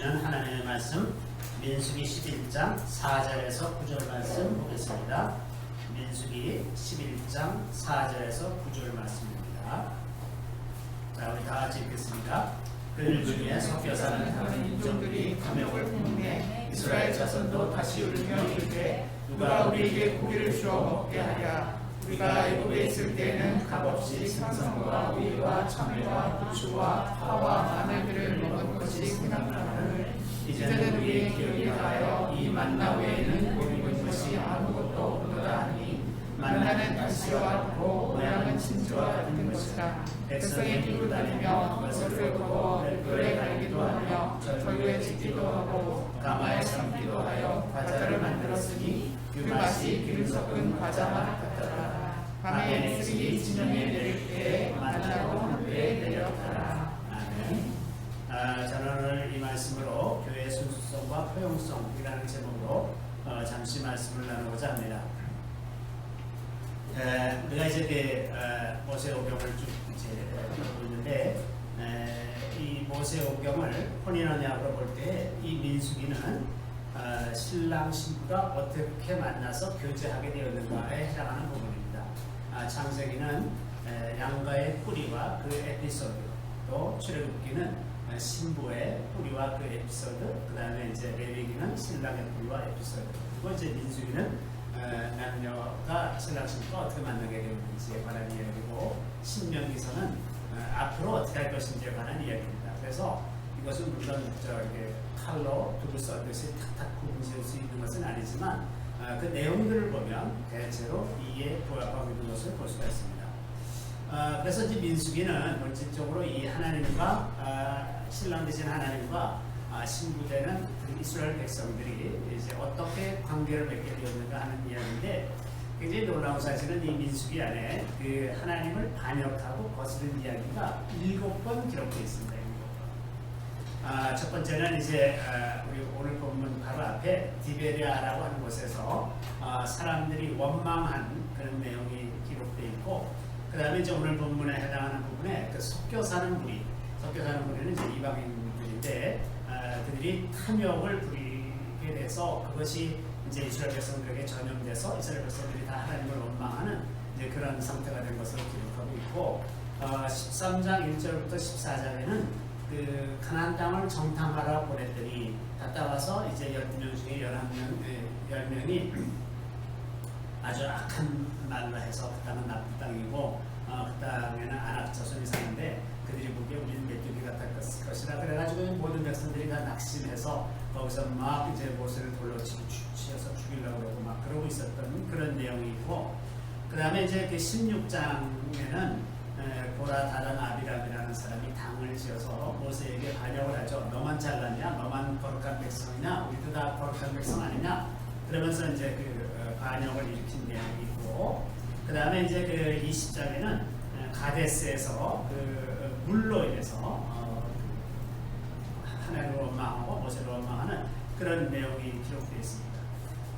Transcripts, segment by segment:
주시는 하나님의 말씀 민수기 11장 4절에서 9절 말씀 보겠습니다. 민수기 11장 4절에서 9절 말씀입니다. 자, 우리 다 같이 읽겠습니다. 그들 중에 섞여 사는 다른 인종들이 탐욕을 품네 이스라엘 자손도 다시 울며 이르되 누가 우리에게 고기를 주어 먹게 하랴. 우리가 애굽에 있을 때에는 값없이 생선과 오이와 참외와 고추와 파와 마늘들을 먹은 것이 생각나는 이제는 우리의 기억이 나하여 이 만나 외에는 먹은 것이 아무것도 없노라 하니 만나는 가시와 같고 모양은 진주와 같은 것이라. 백성이 들고 다니며 그것을 보고 별도에 갈기도 하며 절구에 짓기도 하고 가마에 삶기도 하여 과자를 만들었으니 그 맛이 기름 섞은 과자와 같더라. 밤에 이슬이 진영에 내릴 때에 만나고 하늘에 내려가라. 아멘. 저는 오늘 이 말씀으로 교회의 순수성과 포용성이라는 제목으로 잠시 말씀을 나누고자 합니다. 우리가 이제 모세오경을 쭉 이제 보고 있는데 이 모세오경을 혼인언약으로 볼 때 이 민수기는 신랑 신부가 어떻게 만나서 교제하게 되었는가에 해당하는 부분입니다. 창세기는 양가의 뿌리와 그 에피소드, 또 출애굽기는 신부의 뿌리와 그 에피소드, 그 다음에 이제 레위기는 신랑의 뿌리와 에피소드, 그리고 이제 민수기는 남녀가 신랑 신부가 어떻게 만나게 되는지에 관한 이야기고, 신명기서는 앞으로 어떻게 할 것인지에 관한 이야기입니다. 그래서 이것은 물론 이렇게 칼로 두루 썰듯이 탁탁 구분지을 수 있는 것은 아니지만 그 내용들을 보면 대체로 이에 부합하고 있는 것을 볼 수가 있습니다. 그래서 이제 민수기는 본질적으로 이 하나님과 신랑 되신 하나님과 신부되는 이스라엘 백성들이 이제 어떻게 관계를 맺게 되었는가 하는 이야기인데, 굉장히 놀라운 사실은 이 민수기 안에 그 하나님을 반역하고 거스른 이야기가 7번 기록되어 있습니다. 첫 번째는 이제 우리 오늘 본문 바로 앞에 디베랴라고 하는 곳에서 사람들이 원망한 그런 내용이 기록되어 있고, 그 다음에 이제 오늘 본문에 해당하는 부분에 그 섞여 사는 무리, 섞여 사는 무리는 이제 이방인들인데 그들이 탐욕을 부리게 돼서 그것이 이제 이스라엘 백성들에게 전염돼서 이스라엘 백성들이 다 하나님을 원망하는 이제 그런 상태가 된 것으로 기록하고 있고, 13장 1절부터 14절에는 그 가나안 땅을 정탐하러 보냈더니 갔다 와서 이제 12명 중에 10명이 아주 악한 말로 해서 그 땅은 나쁜 땅이고 그 땅에는 아낙 자손이 사는데 그들이 보기에 우리는 메뚜기 같을 것이라 그래가지고 모든 백성들이 다 낙심해서 거기서 막 이제 모세를 돌로 치어서 죽이려고 그러고 막 그러고 있었던 그런 내용이 있고, 그 다음에 이제 그 16장에는 보라 다단 아비람이라는 사람이 당을 지어서 모세에게 반역을 하죠. 너만 잘났냐? 너만 거룩한 백성이냐? 우리도 다 거룩한 백성 아니냐? 그러면서 이제 그 반역을 일으킨 내용이 있고, 그 다음에 이제 그 20장에는 가데스에서 그 물로 인해서 하나님을 원망하고 모세를 원망하는 그런 내용이 기록되어 있습니다.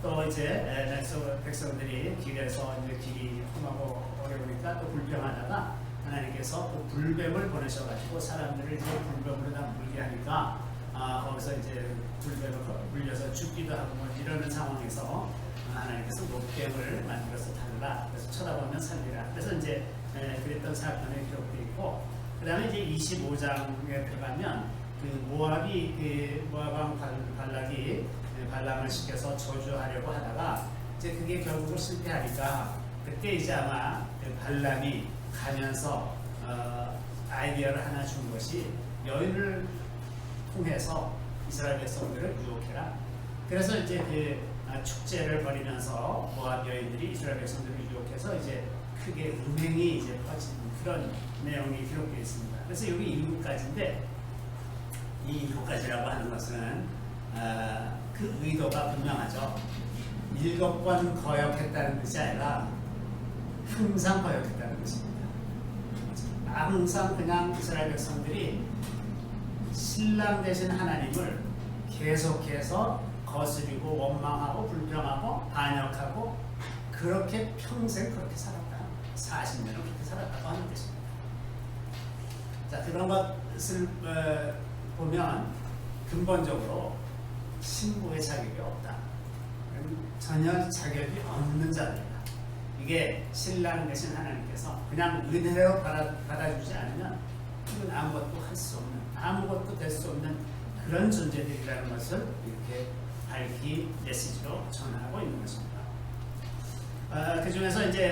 또 이제 백성들이 길에서 이제 길이 험하고 어려우니까 또 불평하다가 하나님께서 그 불뱀을 보내셔가지고 사람들을 이제 불뱀으로 다 물게 하니까 거기서 이제 불뱀을 물려서 죽기도 하고 뭐 이러는 상황에서 하나님께서 목뱀을 만들어서 달라, 그래서 쳐다보면 살리라, 그래서 이제 그랬던 사건이 기록되어 있고, 그 다음에 이제 25장에 들어가면 그 모압이 모압 왕 발락이 발람을 시켜서 저주하려고 하다가 이제 그게 결국은 실패하니까 그때 이제 아마 그 발람이 가면서 아이디어를 하나 준 것이 여인을 통해서 이스라엘 백성들을 유혹해라. 그래서 이제 그 축제를 벌이면서 모압 여인들이 이스라엘 백성들을 유혹해서 이제 크게 음행이 이제 퍼진 그런 내용이 기록되어 있습니다. 그래서 여기 7가지인데 이 7가지라고 하는 것은 그 의도가 분명하죠. 7번 거역했다는 뜻이 아니라 항상 거역했다는 뜻입니다. 항상 그냥 이스라엘 백성들이 신랑 되신 하나님을 계속해서 거스리고 원망하고 불평하고 반역하고 그렇게 평생 그렇게 살았다. 40년을 그렇게 살았다고 하는 뜻입니다. 자, 그런 것을 보면 근본적으로 신부의 자격이 없다. 전혀 자격이 없는 자들이다. 이게 신랑 대신 하나님께서 그냥 은혜로 받아주지 않으면 이건 아무것도 할 수 없는, 아무것도 될 수 없는 그런 존재들이라는 것을 이렇게 밝히 메시지로 전하고 있는 것입니다. 그 중에서 이제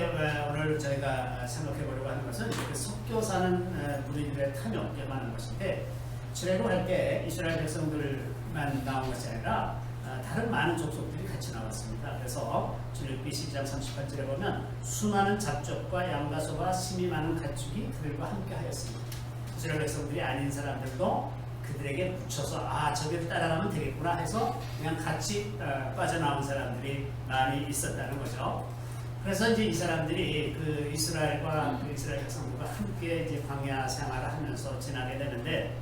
오늘 저희가 생각해 보려고 하는 것은 그 속교사는 무리들의 탐욕에 관한 것인데, 출애굽할 때 이스라엘 백성들만 나온 것이 아니라 다른 많은 족속들이 같이 나왔습니다. 그래서 출애굽기 12장 38절에 보면 수많은 잡족과 양과 소가 심이 많은 가축이 그들과 함께 하였습니다. 이스라엘 백성들이 아닌 사람들도 그들에게 묻혀서 저기를 따라가면 되겠구나 해서 그냥 같이 빠져나온 사람들이 많이 있었다는 거죠. 그래서 이제 이 사람들이 그 이스라엘과 그 이스라엘 백성들과 함께 이제 광야 생활을 하면서 지나게 되는데,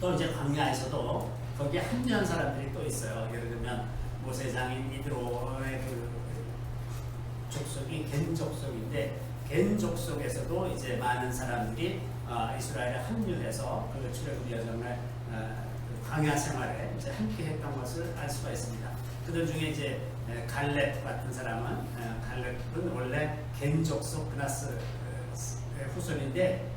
또 이제 광야에서도 거기에 합류한 사람들이 또 있어요. 예를 들면 모세장인 이드로의 그 족속이 겐 족속인데, 겐 족속에서도 이제 많은 사람들이 이스라엘에 합류해서 그 출애굽 여정을 그 광야 생활에 이제 함께했던 것을 알 수가 있습니다. 그들 중에 이제 갈렙 같은 사람은 갈렙은 원래 겐 족속 그나스 후손인데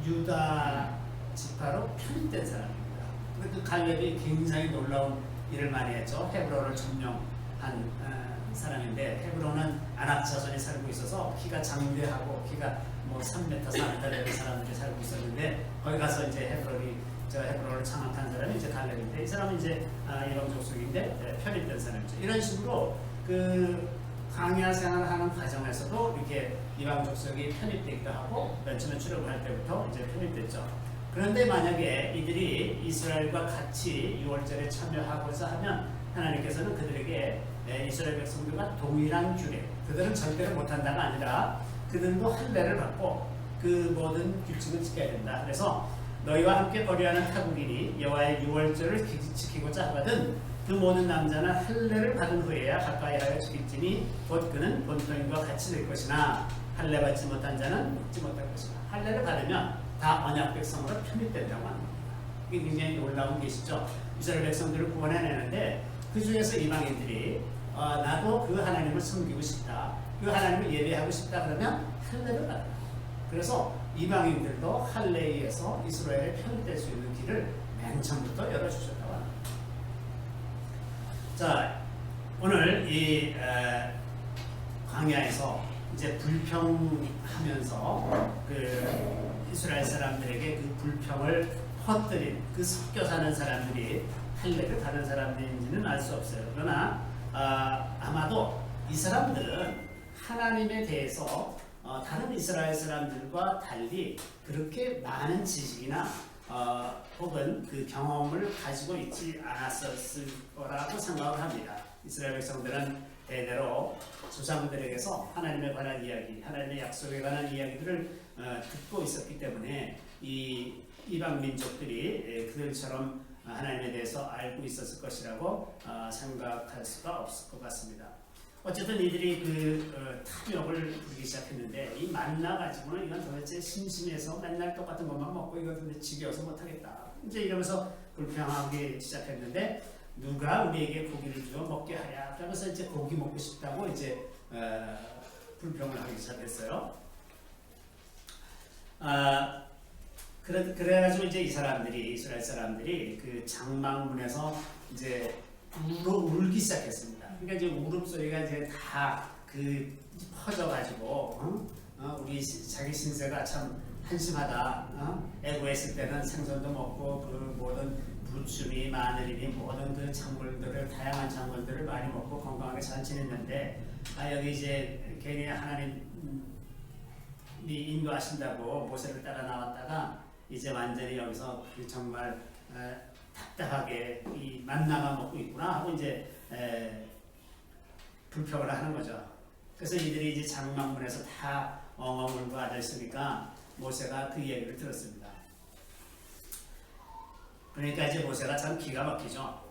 유다 지파로 편입된 사람입니다. 그 갈렙이 굉장히 놀라운 일을 많이 했죠. 헤브론을 점령한 사람인데, 헤브론은 아낙 자손이 살고 있어서 키가 장대하고 키가 뭐 3m, 4m 되는 사람들이 살고 있었는데, 거기 가서 이제 헤브론을 장악한 사람이 이제 갈렙인데, 이 사람은 이제 이방 족속인데 편입된 사람이죠. 이런 식으로 그 광야 생활하는 과정에서도 이렇게 이방 족속이 편입되기도 하고, 맨 처음에 출애굽할 때부터 이제 편입됐죠. 그런데 만약에 이들이 이스라엘과 같이 유월절에 참여하고자 하면 하나님께서는 그들에게 이스라엘 백성들과 동일한 규례, 그들은 절대로 못한다가 아니라 그들도 할례를 받고 그 모든 규칙을 지켜야 된다. 그래서 너희와 함께 거류하는 타국인이 여호와의 유월절을 지키고자 하거든 그 모든 남자는 할례를 받은 후에야 가까이하여 죽일지니 곧 그는 본토인과 같이 될 것이나 할례 받지 못한 자는 먹지 못할 것이나. 할례를 받으면 다 언약 백성으로 편입된다고 합니다. 이게 굉장히 놀라운 것이죠. 이스라엘 백성들을 구원해내는데 그 중에서 이방인들이 나도 그 하나님을 섬기고 싶다, 그 하나님을 예배하고 싶다 그러면 할례를 받아요. 그래서 이방인들도 할례에 의해서 이스라엘에 편입될 수 있는 길을 맨 처음부터 열어주셨다고 합니다. 자, 오늘 이 광야에서 이제 불평하면서 그 이스라엘 사람들에게 그 불평을 퍼뜨린 그 섞여 사는 사람들이 할례를 받은 사람들인지는 알 수 없어요. 그러나 아마도 이 사람들은 하나님에 대해서 다른 이스라엘 사람들과 달리 그렇게 많은 지식이나 혹은 그 경험을 가지고 있지 않았었을 거라고 생각을 합니다. 이스라엘 백성들은 대대로 조상들에게서 하나님에 관한 이야기, 하나님의 약속에 관한 이야기들을 듣고 있었기 때문에 이 이방 민족들이 그들처럼 하나님에 대해서 알고 있었을 것이라고 생각할 수가 없을 것 같습니다. 어쨌든 이들이 그 탐욕을 부리기 시작했는데, 이 만나 가지고는 이건 도대체 심심해서 맨날 똑같은 것만 먹고 이거 도대체 지겨워서 못하겠다, 이제 이러면서 불평하기 시작했는데, 누가 우리에게 고기를 주어 먹게 하랴 그러면서 이제 고기 먹고 싶다고 이제 불평을 하기 시작했어요. 그래가지고 이제 이스라엘 사람들이 그 장막문에서 이제 울기 시작했습니다. 그러니까 이제 울음소리가 이제 다 그 퍼져가지고 우리 자기 신세가 참 한심하다. 애구했을 때는 생선도 먹고 그 모든 부추니 마늘이니 모든 그 작물들을, 다양한 작물들을 많이 먹고 건강하게 잘 지냈는데, 여기 이제 괜히 하나님이 인도하신다고 모세를 따라 나왔다가 이제 완전히 여기서 정말 답답하게 이 만나만 먹고 있구나 하고 이제 불평을 하는 거죠. 그래서 이들이 이제 장막문에서 다 엉엉 울고 앉아있으니까 모세가 그 얘기를 들었습니다. 그러니까 이제 모세가 참 기가 막히죠.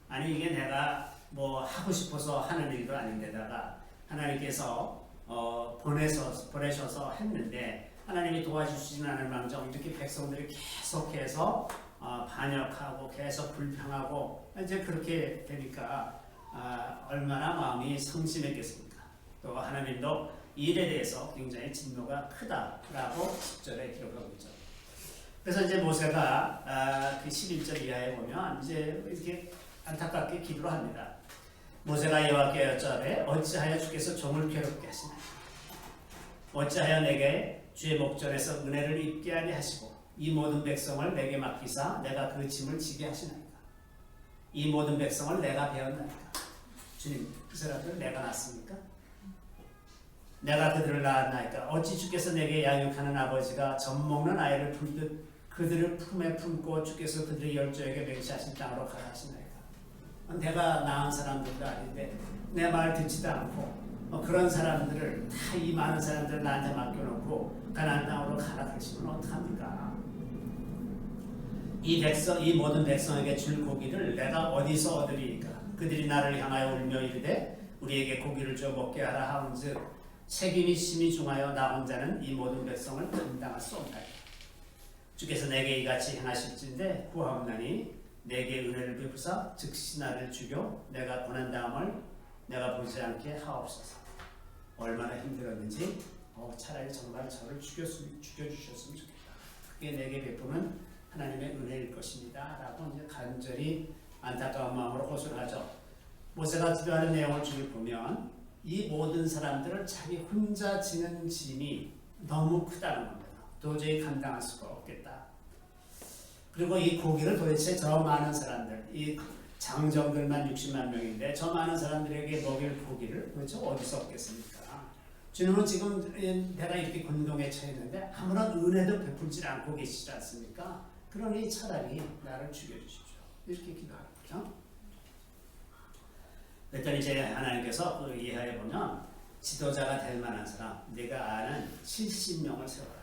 아니 이게 내가 뭐 하고 싶어서 하는 일도 아닌데다가 하나님께서 보내셔서 했는데 하나님이 도와주시지는 않을 망정 이렇게 백성들이 계속해서 반역하고 계속 불평하고 이제 그렇게 되니까 얼마나 마음이 성심했겠습니까? 또 하나님도 이 일에 대해서 굉장히 진노가 크다라고 10절에 기록하고 있죠. 그래서 이제 모세가 그 11절 이하에 보면 이제 이렇게 안타깝게 기도를 합니다. 모세가 여호와께 여짜되 어찌하여 주께서 종을 괴롭게 하시나이까? 어찌하여 내게 주의 목전에서 은혜를 입게 하게 하시고 이 모든 백성을 내게 맡기사 내가 그 짐을 지게 하시나이까? 이 모든 백성을 내가 배웠나이까? 주님, 그 사람들을 내가 낳았습니까? 내가 그들을 낳았나이까? 어찌 주께서 내게 양육하는 아버지가 젖먹는 아이를 품듯 그들을 품에 품고 주께서 그들의 열조에게 맹세하신 땅으로 가라 하시나이까? 내가 낳은 사람들도 아닌데 내 말 듣지도 않고 그런 사람들을 다 이 많은 사람들을 나한테 맡겨놓고 가나안 땅으로 가라 그러시면 어떡합니까? 이 모든 백성에게 줄 고기를 내가 어디서 얻으리이까? 그들이 나를 향하여 울며 이르되 우리에게 고기를 줘 먹게 하라 하온즉 책임이 심히 중하여 나 혼자는 이 모든 백성을 감당할 수 없나이다. 주께서 내게 이같이 행하실진데 구하옵나니 내게 은혜를 베푸사 즉시 나를 죽여 내가 고난 다음을 내가 보지 않게 하옵소서. 얼마나 힘들었는지 차라리 정말 저를 죽여주셨으면 좋겠다. 그게 내게 베푸는 하나님의 은혜일 것입니다. 라고 이제 간절히 안타까운 마음으로 호소를 하죠. 모세가 기도하는 내용을 쭉 보면 이 모든 사람들을 자기 혼자 지는 짐이 너무 크다는 겁니다. 도저히 감당할 수가 없겠다. 그리고 이 고기를 도대체 저 많은 사람들, 이 장정들만 60만 명인데 저 많은 사람들에게 먹일 고기를 도대체 어디서 얻겠습니까? 주님은 지금 내가 이렇게 군동에 처했는데 아무런 은혜도 베풀지 않고 계시지 않습니까? 그러니 차라리 나를 죽여주십시오. 이렇게 기도하는 거죠. 그랬더니 이제 하나님께서 그 이하에 보면 지도자가 될 만한 사람, 내가 아는 70명을 세워라.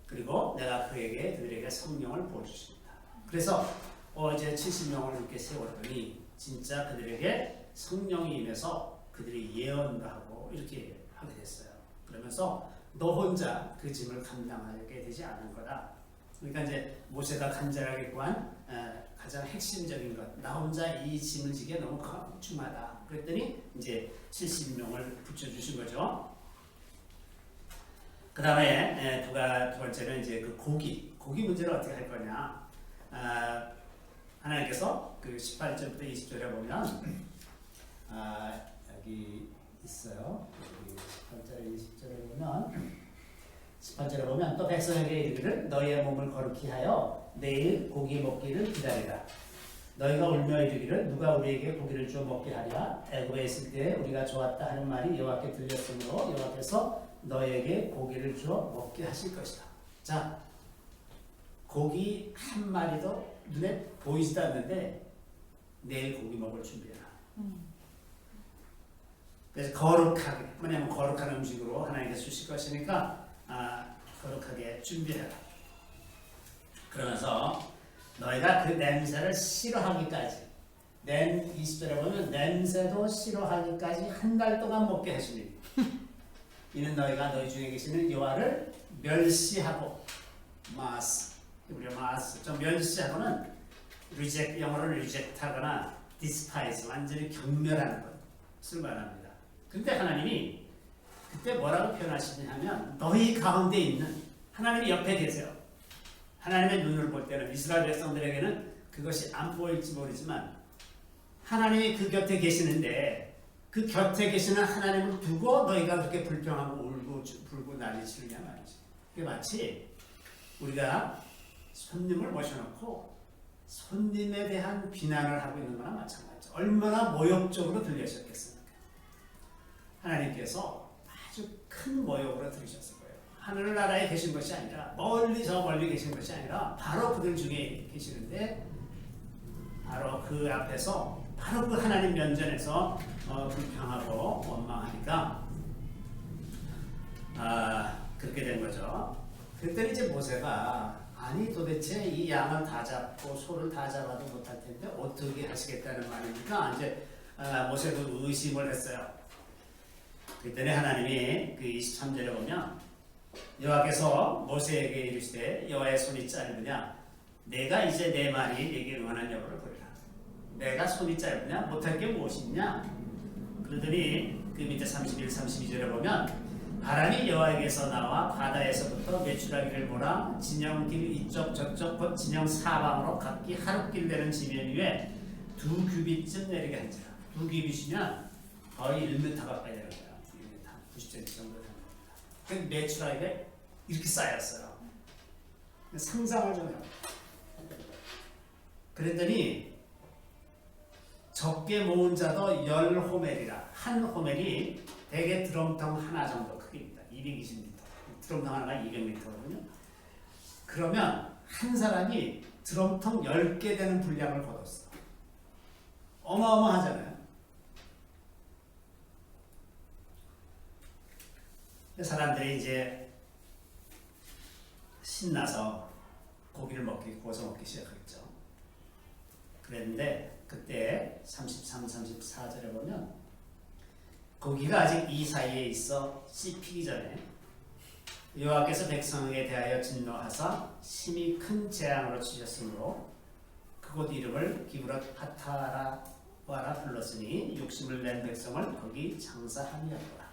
그리고 내가 그들에게 성령을 부어주십니다. 그래서 이제 70명을 이렇게 세웠더니 진짜 그들에게 성령이 임해서 그들이 예언도 하고 이렇게 하게 됐어요. 그러면서 너 혼자 그 짐을 감당하게 되지 않을 거다. 그러니까 이제 모세가 간절하게 구한 가장 핵심적인 것, 나 혼자 이 짐을 지기에 너무 중하다. 그랬더니 이제 70명을 붙여주신 거죠. 그 다음에 두 번째는 이제 그 고기 문제를 어떻게 할 거냐. 하나님께서 그 18절부터 20절에 보면 여기 있어요. 여기 18절에 보면 또 백성에게 이르기를 너희의 몸을 거룩히 하여 내일 고기 먹기를 기다리라. 너희가 울며 이르기를 누가 우리에게 고기를 주어 먹게 하랴. 애굽에 있을 때 우리가 좋았다 하는 말이 여호와께 들렸으므로 여호와께서 너희에게 고기를 주어 먹게 하실 것이다. 자, 고기 한 마리도 눈에 보이지도 않는데 내일 고기 먹을 준비해라. 그래서 거룩하게, 뭐냐면 거룩한 음식으로 하나님께서 주실 것이니까 거룩하게 준비해라. 그러면서 너희가 그 냄새를 싫어하기까지 20절에 보면 냄새도 싫어하기까지 한 달 동안 먹게 하시니 이는 너희가 너희 중에 계시는 여호와를 멸시하고 우리가 멸시하고는 영어로 reject하거나 despise, 완전히 경멸하는 것을 말합니다. 근데 하나님이 그때 뭐라고 표현하시냐면 너희 가운데 있는 하나님이 옆에 계세요. 하나님의 눈을 볼 때는 이스라엘 백성들에게는 그것이 안 보일지 모르지만 하나님이 그 곁에 계시는데 그 곁에 계시는 하나님을 두고 너희가 그렇게 불평하고 울고 불고 난리치느냐 말이지. 그게 마치 우리가 손님을 모셔놓고 손님에 대한 비난을 하고 있는 거나 마찬가지죠. 얼마나 모욕적으로 들리셨겠습니까? 하나님께서 아주 큰 모욕으로 들으셨을 거예요. 하늘나라에 계신 것이 아니라 멀리 계신 것이 아니라 바로 그들 중에 계시는데 바로 그 앞에서 바로 그 하나님 면전에서 불평하고 원망하니까 그렇게 된 거죠. 그랬더니 이제 모세가 아니 도대체 이 양을 다 잡고 소를 다 잡아도 못할 텐데 어떻게 하시겠다는 말이니까 이제 모세도 의심을 했어요. 그랬더니 하나님이 그 23절에 보면 여호와께서 모세에게 이르시되 여호와의 손이 짧으냐 내가 이제 내 말이 내게 응하는 여부를 보리라. 내가 손이 짧으냐 못할 게 무엇이 있냐. 그러더니 그 밑에 31, 32절에 보면 바람이 여호와에게서 나와 바다에서부터 메추라기를 몰아 진영길 이쪽 저쪽 곧 진영 사방으로 각기 하룻길 되는 지면 위에 2규빗쯤 내리게 한지라. 2규빗이면 거의 1m 가까이 되는 거야. 1m, 90cm 정도 되는 겁니다. 그 메추라기가 이렇게 쌓였어요. 상상을 좀 해요. 그랬더니 적게 모은 자도 10호멜이라. 한 호멜이 대개 드럼통 하나 정도 크기입니다. 220리터. 드럼통 하나가 200리터거든요. 그러면 한 사람이 드럼통 10개 되는 분량을 거뒀어. 어마어마하잖아요. 사람들이 이제 신나서 고기를 구워서 먹기 시작했죠. 그랬는데 그때 33, 34절에 보면 고기가 아직 이 사이에 있어 씹히기 전에 여호와께서 백성에게 대하여 진노하사 심히 큰 재앙으로 치셨으므로 그곳 이름을 기브롯 하타라와라 불렀으니 욕심을 낸 백성을 거기 장사함이었더라.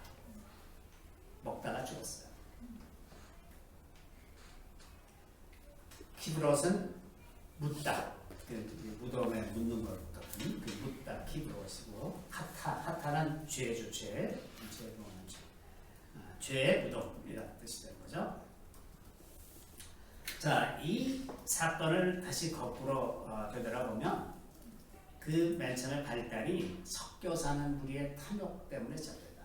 먹다가 죽었어요. 키브롯은 묻다. 무덤에 묻는 것 같은 그 묻다 키브롯이고 하타는 죄죠. 죄의 무덤이라는 뜻이 되는 거죠. 자, 이 사건을 다시 거꾸로 되돌아보면 그 맨 처음에 발달이 섞여 사는 무리의 탐욕 때문에 시작된다.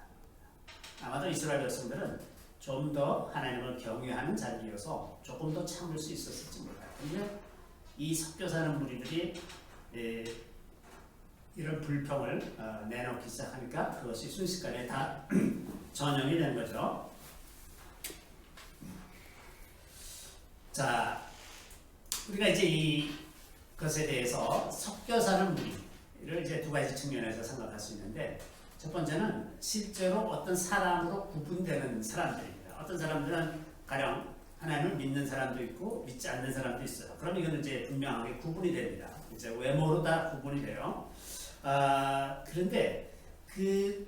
아마도 이스라엘 백성들은 좀 더 하나님을 경외하는 자리여서 조금 더 참을 수 있었을지 몰라요. 근데 이 섞여 사는 무리들이 이런 불평을 내놓기 시작하니까 그것이 순식간에 다 전염이 된 거죠. 자, 우리가 이제 이것에 대해서 섞여 사는 무리를 이제 두 가지 측면에서 생각할 수 있는데, 첫 번째는 실제로 어떤 사람으로 구분되는 사람들입니다. 어떤 사람들은 가령 하나님을 믿는 사람도 있고 믿지 않는 사람도 있어요. 그럼 이거는 이제 분명하게 구분이 됩니다. 이제 외모로 다 구분이 돼요. 그런데 그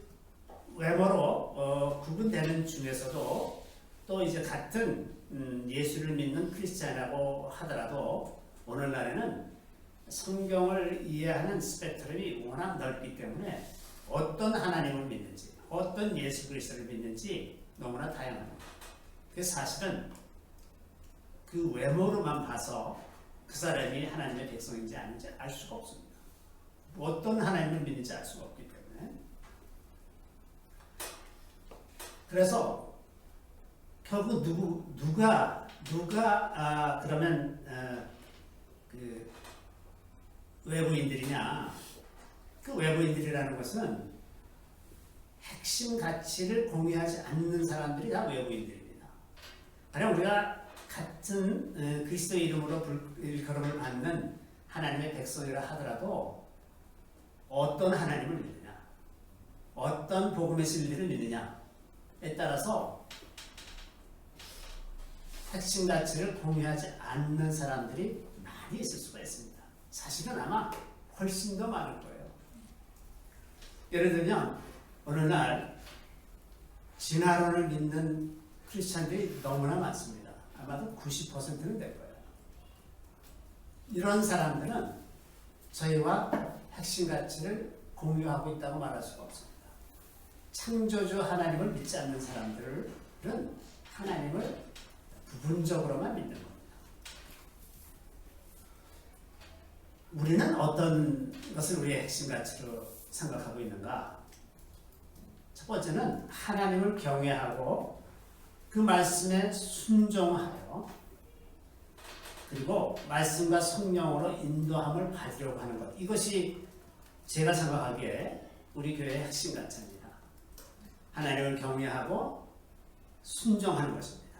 외모로 구분되는 중에서도 또 이제 같은 예수를 믿는 크리스찬이라고 하더라도 오늘날에는 성경을 이해하는 스펙트럼이 워낙 넓기 때문에 어떤 하나님을 믿는지, 어떤 예수 그리스도를 믿는지 너무나 다양합니다. 그래서 사실은 그 외모로만 봐서 그 사람이 하나님의 백성인지 아닌지 알 수가 없습니다. 어떤 하나님을 믿는지 알 수가 없기 때문에. 그래서 결국 누가 그러면 그 외부인들이냐? 그 외부인들이라는 것은 핵심 가치를 공유하지 않는 사람들이 다 외부인들입니다. 가령 우리가 같은 그리스도의 이름으로 일컬음을 받는 하나님의 백성이라 하더라도 어떤 하나님을 믿느냐, 어떤 복음의 진리를 믿느냐에 따라서 핵심 가치를 공유하지 않는 사람들이 많이 있을 수가 있습니다. 사실은 아마 훨씬 더 많을 거예요. 예를 들면 어느 날 진화론을 믿는 크리스찬들이 너무나 많습니다. 아마도 90%는 될 거예요. 이런 사람들은 저희와 핵심 가치를 공유하고 있다고 말할 수가 없습니다. 창조주 하나님을 믿지 않는 사람들은 하나님을 부분적으로만 믿는 겁니다. 우리는 어떤 것을 우리의 핵심 가치로 생각하고 있는가? 첫 번째는 하나님을 경외하고 그 말씀에 순종하여 그리고 말씀과 성령으로 인도함을 받으려고 하는 것. 이것이 제가 생각하기에 우리 교회의 핵심 가치입니다. 하나님을 경외하고 순종하는 것입니다.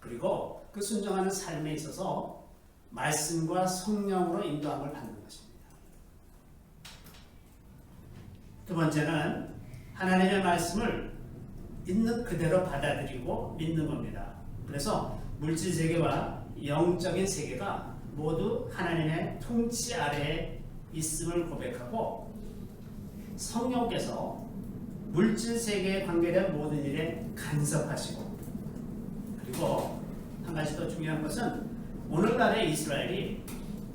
그리고 그 순종하는 삶에 있어서 말씀과 성령으로 인도함을 받는 것입니다. 두 번째는 하나님의 말씀을 있는 그대로 받아들이고 믿는 겁니다. 그래서 물질 세계와 영적인 세계가 모두 하나님의 통치 아래에 있음을 고백하고 성령께서 물질 세계에 관계된 모든 일에 간섭하시고 그리고 한 가지 더 중요한 것은 오늘날의 이스라엘이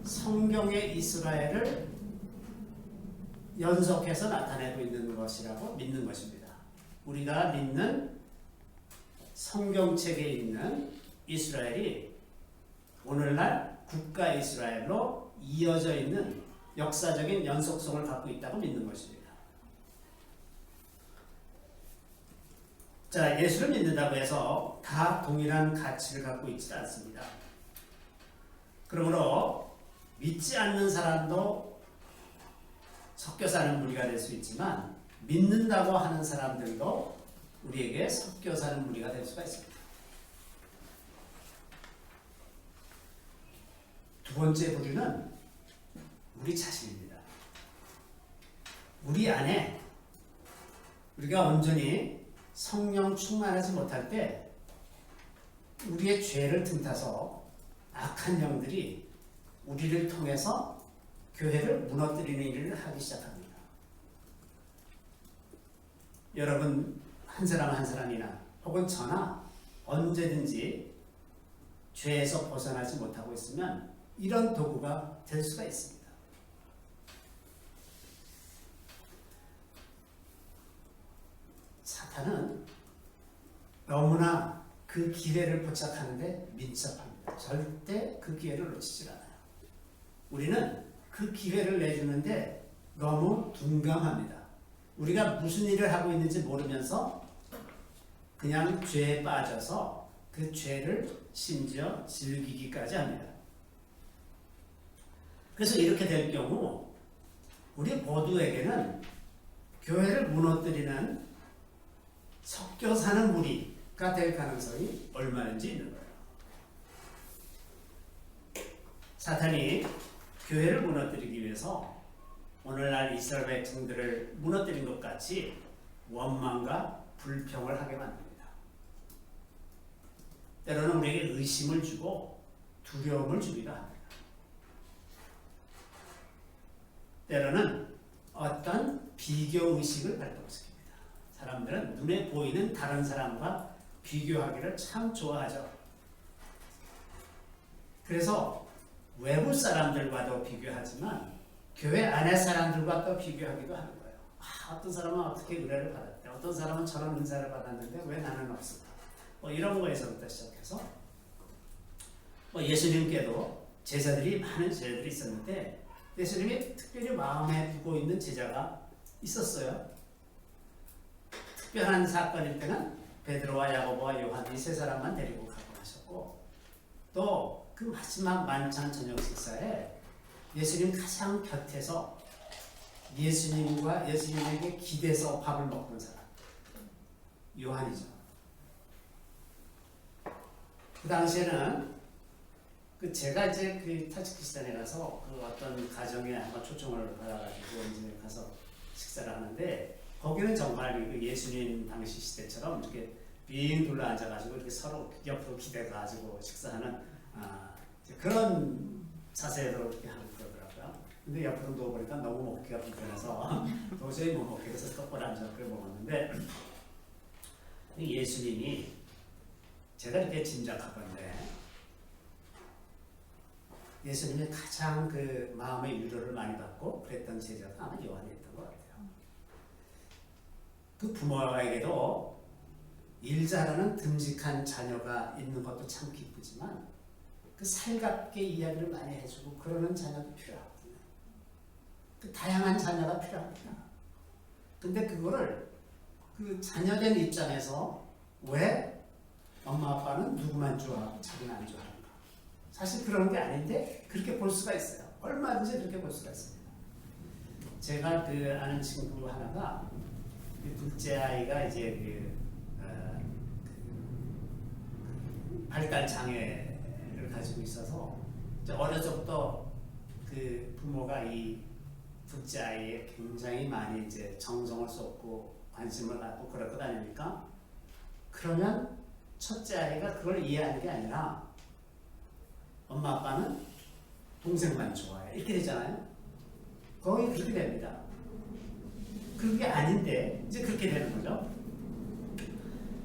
성경의 이스라엘을 연속해서 나타내고 있는 것이라고 믿는 것입니다. 우리가 믿는 성경책에 있는 이스라엘이 오늘날 국가 이스라엘로 이어져 있는 역사적인 연속성을 갖고 있다고 믿는 것입니다. 자, 예수를 믿는다고 해서 다 동일한 가치를 갖고 있지 않습니다. 그러므로 믿지 않는 사람도 섞여 사는 무리가 될 수 있지만 믿는다고 하는 사람들도 우리에게 섞여 사는 무리가 될 수가 있습니다. 두 번째 부류는 우리 자신입니다. 우리 안에 우리가 온전히 성령 충만하지 못할 때 우리의 죄를 틈타서 악한 영들이 우리를 통해서 교회를 무너뜨리는 일을 하기 시작합니다. 여러분 한 사람 한 사람이나 혹은 저나 언제든지 죄에서 벗어나지 못하고 있으면 이런 도구가 될 수가 있습니다. 사탄은 너무나 그 기회를 포착하는데 민첩합니다. 절대 그 기회를 놓치질 않아요. 우리는 그 기회를 내주는데 너무 둔감합니다. 우리가 무슨 일을 하고 있는지 모르면서 그냥 죄에 빠져서 그 죄를 심지어 즐기기까지 합니다. 그래서 이렇게 될 경우 우리 모두에게는 교회를 무너뜨리는 섞여 사는 무리가 될 가능성이 얼마든지 있는 거예요. 사탄이 교회를 무너뜨리기 위해서 오늘날 이스라엘 백성들을 무너뜨린 것 같이 원망과 불평을 하게 만듭니다. 때로는 우리에게 의심을 주고 두려움을 주기도 합니다. 때로는 어떤 비교의식을 발동시킵니다. 사람들은 눈에 보이는 다른 사람과 비교하기를 참 좋아하죠. 그래서 외부 사람들과도 비교하지만 교회 안의 사람들과 또 비교하기도 하는 거예요. 어떤 사람은 어떻게 은혜를 받았대, 어떤 사람은 저런 은사를 받았는데 왜 나는 없을까? 이런 거에서부터 시작해서 예수님께도 제자들이 많은 제자들이 있었는데 예수님이 특별히 마음에 두고 있는 제자가 있었어요. 특별한 사건일 때는 베드로와 야고보와 요한 이 세 사람만 데리고 가고 하셨고 또 그 마지막 만찬 저녁 식사에 예수님 가장 곁에서 예수님과 예수님에게 기대서 밥을 먹던 사람 요한이죠. 그 당시에는 제가 이제 그 타지키스탄에 가서 그 어떤 가정에 한번 초청을 받아가지고 이제 가서 식사를 하는데 거기는 정말 그 예수님 당시 시대처럼 이렇게 빙 둘러 앉아가지고 이렇게 서로 옆으로 기대가지고 식사하는 그런 자세로 이렇게 하는 거더라고요. 근데 옆으로 누워보니까 너무 먹기가 불편해서 도저히 못 먹게 돼서 똑바로 앉아서 먹었는데 예수님이 제가 이렇게 짐작하건데 예수님이 가장 그 마음의 위로를 많이 받고 그랬던 제자가 아마 요한이었던 것 같아요. 그 부모에게도 일 잘하는 듬직한 자녀가 있는 것도 참 기쁘지만 그 살갑게 이야기를 많이 해주고 그러는 자녀도 필요하거든요. 그 다양한 자녀가 필요합니다. 근데 그거를 그 자녀된 입장에서 왜 엄마 아빠는 누구만 좋아하고 자기는 안 좋아하는가? 사실 그런 게 아닌데 그렇게 볼 수가 있어요. 얼마든지 그렇게 볼 수가 있습니다. 제가 그 아는 친구 하나가 그 둘째 아이가 이제 발달 장애를 가지고 있어서 어려서부터 그 부모가 이 둘째 아이에 굉장히 많이 이제 정성을 쏟고 관심을 갖고 그럴 것 아닙니까? 그러면 첫째 아이가 그걸 이해하는 게 아니라 엄마 아빠는 동생만 좋아해. 이렇게 되잖아요. 거의 그렇게 됩니다. 그게 아닌데 이제 그렇게 되는 거죠.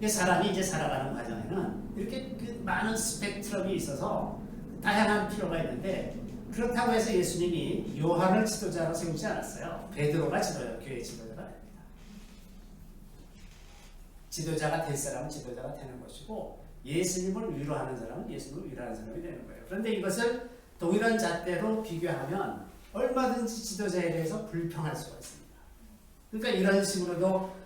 사람이 이제 살아가는 과정에는 이렇게 그 많은 스펙트럼이 있어서 다양한 필요가 있는데, 그렇다고 해서 예수님이 요한을 지도자로 세우지 않았어요. 베드로가 교회 지도자가 됩니다. 지도자가 될 사람은 지도자가 되는 것이고, 예수님을 위로하는 사람은 예수님을 위로하는 사람이 되는 거예요. 그런데 이것을 동일한 잣대로 비교하면 얼마든지 지도자에 대해서 불평할 수가 있습니다. 그러니까 이런 식으로도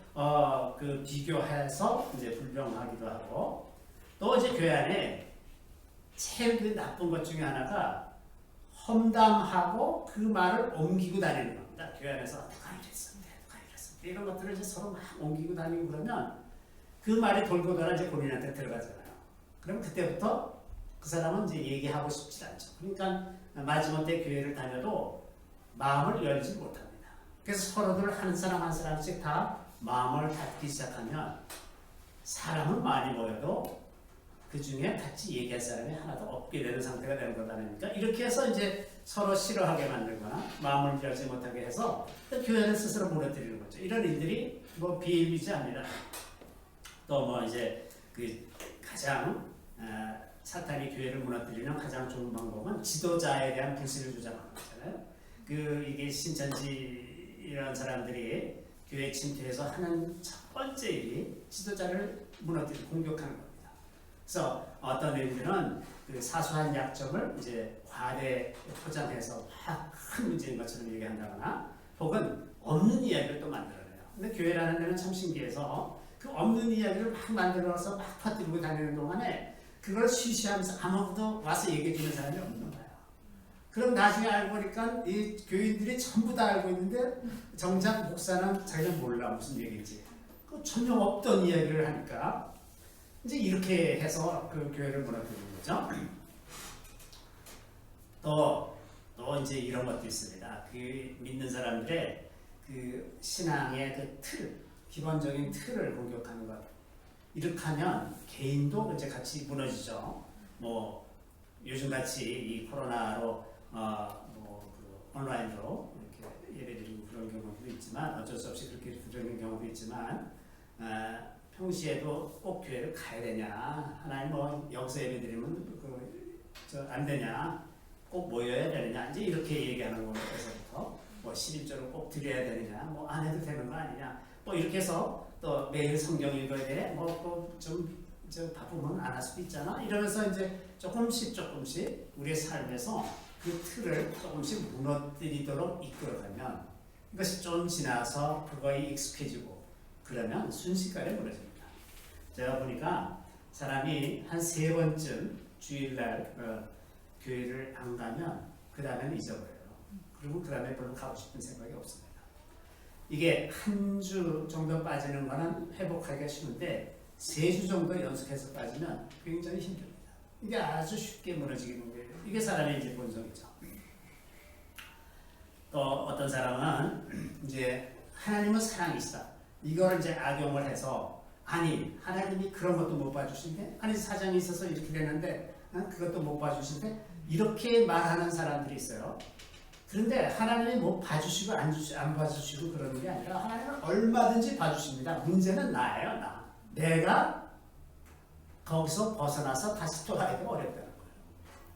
그 비교해서 이제 불평하기도 하고, 또 이제 교회 안에 제일 그 나쁜 것 중에 하나가 험담하고 그 말을 옮기고 다니는 겁니다. 교회 안에서 누가 이랬어, 누가 이랬어, 이런 것들을 이제 서로 막 옮기고 다니고 그러면 그 말이 돌고 돌아 이제 본인한테 들어가잖아요. 그럼 그때부터 그 사람은 이제 얘기하고 싶지 않죠. 그러니까 마지못해 교회를 다녀도 마음을 열지 못합니다. 그래서 서로들 한 사람 한 사람씩 다 마음을 닫기 시작하면 사람은 많이 모여도 그 중에 같이 얘기할 사람이 하나도 없게 되는 상태가 되는 거다 보니까, 이렇게 해서 이제 서로 싫어하게 만들거나 마음을 열지 못하게 해서 교회를 스스로 무너뜨리는 거죠. 이런 일들이 뭐 비일비지 합니다. 또 뭐 이제 그 가장 사탄이 교회를 무너뜨리는 가장 좋은 방법은 지도자에 대한 불신을 주장하는 거잖아요. 이게 신천지 이런 사람들이 교회 침투해서 하는 첫 번째 일이 지도자를 무너뜨리고 공격하는 겁니다. 그래서 어떤 애들은 그 사소한 약점을 이제 과대 포장해서 큰 문제인 것처럼 얘기한다거나, 혹은 없는 이야기를 또 만들어내요. 근데 교회라는 데는 참 신기해서 그 없는 이야기를 막 만들어서 막 퍼뜨리고 다니는 동안에 그걸 쉬쉬하면서 아무도 와서 얘기해 주는 사람이 없는 거예요. 그럼 나중에 알고 보니까 이 교인들이 전부 다 알고 있는데 정작 목사는 자기는 몰라 무슨 얘기인지. 그 전혀 없던 이야기를 하니까 이제 이렇게 해서 그 교회를 무너뜨리는 거죠. 또 이제 이런 것도 있습니다. 그 믿는 사람들의 그 신앙의 그 틀, 기본적인 틀을 공격하는 것. 이렇게 하면 개인도 이제 같이 무너지죠. 뭐 요즘 같이 이 코로나로 그 온라인으로 이렇게 예배드리고 그런 경우도 있지만, 어쩔 수 없이 그렇게 되는 경우도 있지만, 평시에도 꼭 교회를 가야 되냐, 하나님 뭐 여기서 예배드리면 안 되냐, 꼭 모여야 되느냐, 이제 이렇게 얘기하는 것에서부터 뭐 11조를 꼭 드려야 되느냐, 뭐 안 해도 되는 거 아니냐, 뭐 이렇게 해서 또 매일 성경 읽어야 돼, 뭐 좀 바쁘면 안 할 수도 있잖아, 이러면서 이제 조금씩 우리의 삶에서 그 틀을 조금씩 무너뜨리도록 이끌어가면, 이것이 좀 지나서 그거에 익숙해지고 그러면 순식간에 무너집니다. 제가 보니까 사람이 한 3번쯤 주일날 교회를 안 가면 그 다음에는 잊어버려요. 그리고 그 다음에 별로 가고 싶은 생각이 없습니다. 이게 한 주 정도 빠지는 거는 회복하기가 쉬운데 3주 정도 연속해서 빠지면 굉장히 힘듭니다. 이게 아주 쉽게 무너지는 거예요. 이게 사람의 이제 본성이죠. 또 어떤 사람은 이제 하나님은 사랑이시다, 이걸 이제 악용을 해서, 아니 하나님이 그런 것도 못 봐주신대, 아니 사정이 있어서 이렇게 되는데 그것도 못 봐주신대, 이렇게 말하는 사람들이 있어요. 그런데 하나님이 뭐 봐주시고 안 봐주시고 그러는 게 아니라 하나님은 얼마든지 봐주십니다. 문제는 나예요. 내가 거기서 벗어나서 다시 돌아가기가 어렵다는 거예요.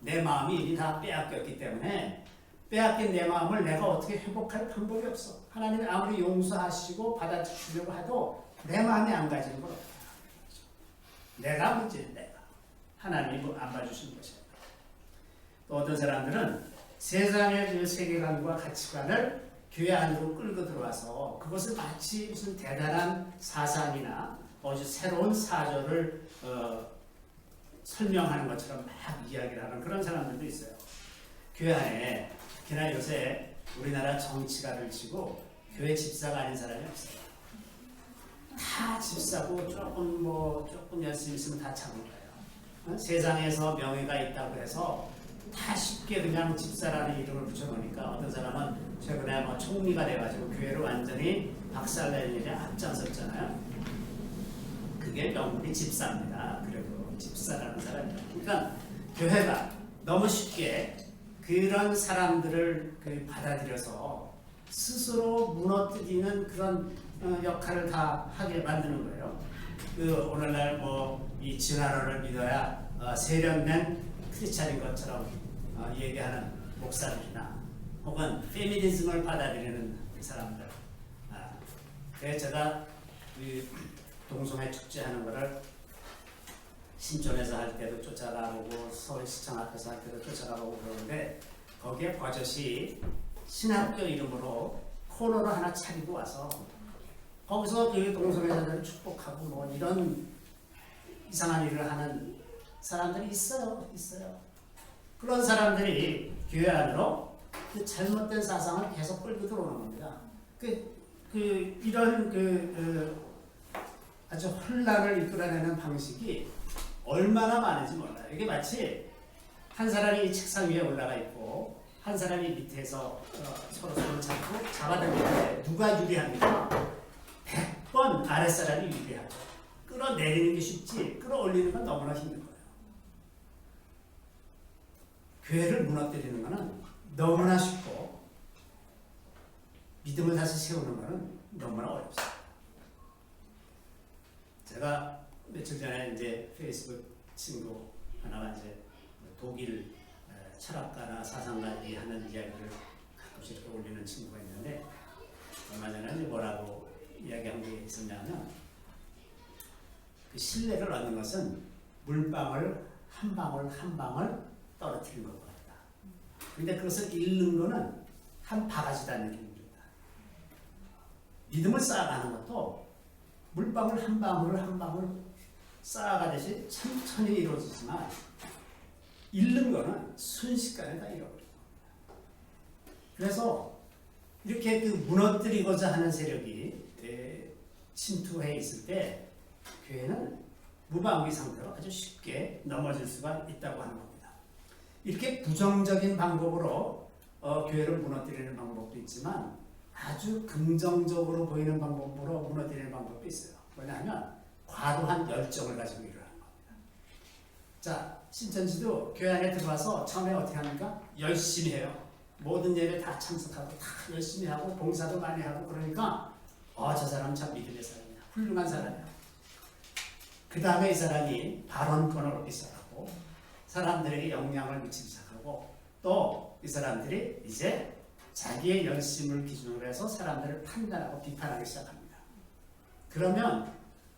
내 마음이 이미 다 빼앗겼기 때문에 빼앗긴 내 마음을 내가 어떻게 회복할 방법이 없어. 하나님이 아무리 용서하시고 받아주시려고 해도 내 마음이 안 가지는 건 없다. 내가 문제는 내가. 하나님이 안 봐주시는 것이야. 또 어떤 사람들은 세상의 그 세계관과 가치관을 교회 안으로 끌고 들어와서 그것을 마치 무슨 대단한 사상이나 아주 새로운 사조를 설명하는 것처럼 막 이야기를 하는 그런 사람들도 있어요. 교회 안에 특히나 요새 우리나라 정치가를 치고 교회 집사가 아닌 사람이 없어요. 다 집사고 조금 열심히 있으면 다 참은 거예요. 세상에서 명예가 있다고 해서 다 쉽게 그냥 집사라는 이름을 붙여놓으니까 어떤 사람은 최근에 뭐 총리가 돼가지고 교회를 완전히 박살내는 일에 앞장섰잖아요. 그게 영국의 집사입니다. 그래도 집사라는 사람이에요. 그러니까 교회가 너무 쉽게 그런 사람들을 받아들여서 스스로 무너뜨리는 그런 역할을 다 하게 만드는 거예요. 오늘날 이 진화론을 믿어야 세련된 크리스찬인 것처럼 얘기하는 목사들이나 혹은 페미니즘을 받아들이는 사람들. 그래서 제가 동성애 축제하는 거를 신촌에서 할 때도 쫓아가보고 서울시청 앞에서 할 때도 쫓아가보고 그러는데 거기에 버젓이 신학교 이름으로 코너를 하나 차리고 와서 거기서 동성애자들을 축복하고 이런 이상한 일을 하는 사람들이 있어요. 그런 사람들이 교회 안으로 그 잘못된 사상을 계속 끌고 들어오는 겁니다. 이런 아주 혼란을 이끌어내는 방식이 얼마나 많은지 몰라요. 이게 마치 한 사람이 책상 위에 올라가 있고 한 사람이 밑에서 서로 손을 잡고 잡아당기는데 누가 유리합니까? 100번 아랫사람이 유리하죠. 끌어내리는 게 쉽지 끌어올리는 건 너무나 힘든 거예요. 교회를 무너뜨리는 것은 너무나 쉽고 믿음을 다시 세우는 것은 너무나 어렵습니다. 제가 며칠 전에 이제 페이스북 친구 하나가 이제 독일 철학가나 사상가들이 하는 이야기를 가끔씩 이렇게 올리는 친구가 있는데 얼마 전에 뭐라고 이야기한 게 있었냐면 그 신뢰를 얻는 것은 물방울 한 방울 한 방울 떨어뜨리는 것 같다. 근데 그것을 잃는 것은 한 바가지다 느낌입니다. 믿음을 쌓아가는 것도 물방울 한 방울을 한 방울 쌓아가듯이 천천히 이루어지지만 잃는 거는 순식간에 다 잃어버리는 겁니다. 그래서 이렇게 무너뜨리고자 하는 세력이 침투해 있을 때 교회는 무방비 상태로 아주 쉽게 넘어질 수가 있다고 하는 겁니다. 이렇게 부정적인 방법으로 교회를 무너뜨리는 방법도 있지만 아주 긍정적으로 보이는 방법으로 무너뜨리는 방법도 있어요. 뭐냐면 과도한 열정을 가지고 일어나는 겁니다. 자, 신천지도 교회 안에 들어와서 처음에 어떻게 합니까? 열심히 해요. 모든 예배 다 참석하고 다 열심히 하고 봉사도 많이 하고 그러니까 저 사람 참 믿음의 사람이야. 훌륭한 사람이야. 그 다음에 이 사람이 발언권을 얻기 시작하고 사람들에게 영향을 미치기 시작하고 또 이 사람들이 이제 자기의 열심을 기준으로 해서 사람들을 판단하고 비판하기 시작합니다. 그러면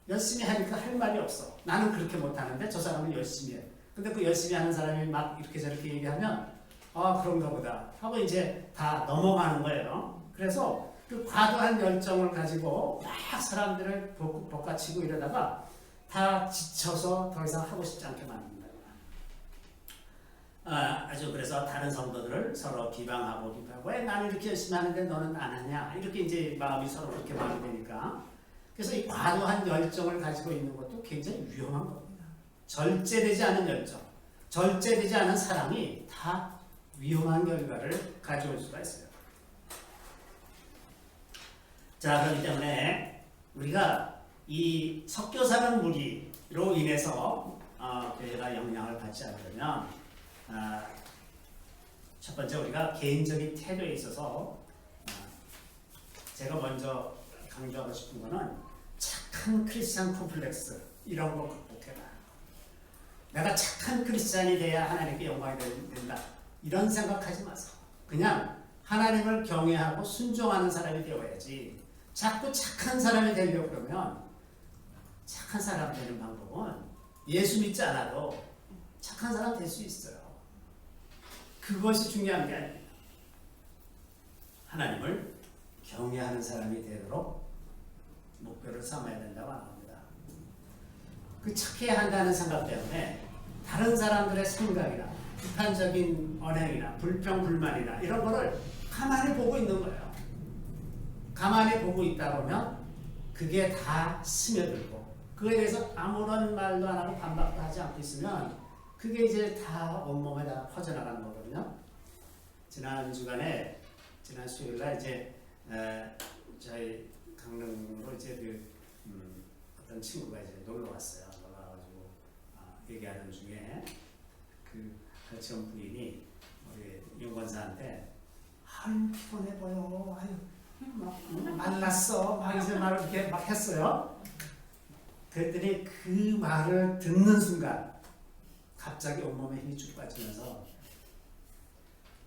열심히 하니까 할 말이 없어. 나는 그렇게 못하는데 저 사람은 열심히 해. 근데 그 열심히 하는 사람이 막 이렇게 저렇게 얘기하면 그런가 보다 하고 이제 다 넘어가는 거예요. 그래서 그 과도한 열정을 가지고 막 사람들을 볶아치고 이러다가 다 지쳐서 더 이상 하고 싶지 않게 만듭니다. 아주 그래서 다른 성도들을 서로 비방하고 왜 나는 이렇게 열심히 하는데 너는 안 하냐 이렇게 이제 마음이 서로 그렇게 마음이 되니까 그래서 이 과도한 열정을 가지고 있는 것도 굉장히 위험한 겁니다. 절제되지 않은 열정, 절제되지 않은 사랑이 다 위험한 결과를 가져올 수가 있어요. 자, 그렇기 때문에 우리가 이 섞여 사는 무리로 인해서 교회가 영향을 받지 않으려면 첫 번째 우리가 개인적인 태도에 있어서 제가 먼저 강조하고 싶은 거는 착한 크리스찬 콤플렉스 이런 거 극복해라. 내가 착한 크리스찬이 돼야 하나님께 영광이 된다. 이런 생각하지 마세요. 그냥 하나님을 경외하고 순종하는 사람이 되어야지. 자꾸 착한 사람이 되려고 그러면 착한 사람 되는 방법은 예수 믿지 않아도 착한 사람 될 수 있어요. 그것이 중요한 게 아닙니다. 하나님을 경외하는 사람이 되도록 목표를 삼아야 된다고 합니다. 그 착해야 한다는 생각 때문에 다른 사람들의 생각이나 비판적인 언행이나 불평, 불만이나 이런 거를 가만히 보고 있는 거예요. 가만히 보고 있다 보면 그게 다 스며들고 그거에 대해서 아무런 말도 안 하고 반박도 하지 않고 있으면 그게 이제 다 온몸에 다 퍼져나가는 거거든요. 지난 주간에 지난 수요일날 이제 저희 강릉으로 이제 어떤 친구가 이제 놀러 왔어요. 놀러 와가지고 얘기하는 중에 그 전 부인이 우리 윤권사한테 아유 피곤해 보여, 아유 막 말랐어, 막 이제 말을 이렇게 막 했어요. 그랬더니 그 말을 듣는 순간 갑자기 온몸에 힘이 쭉 빠지면서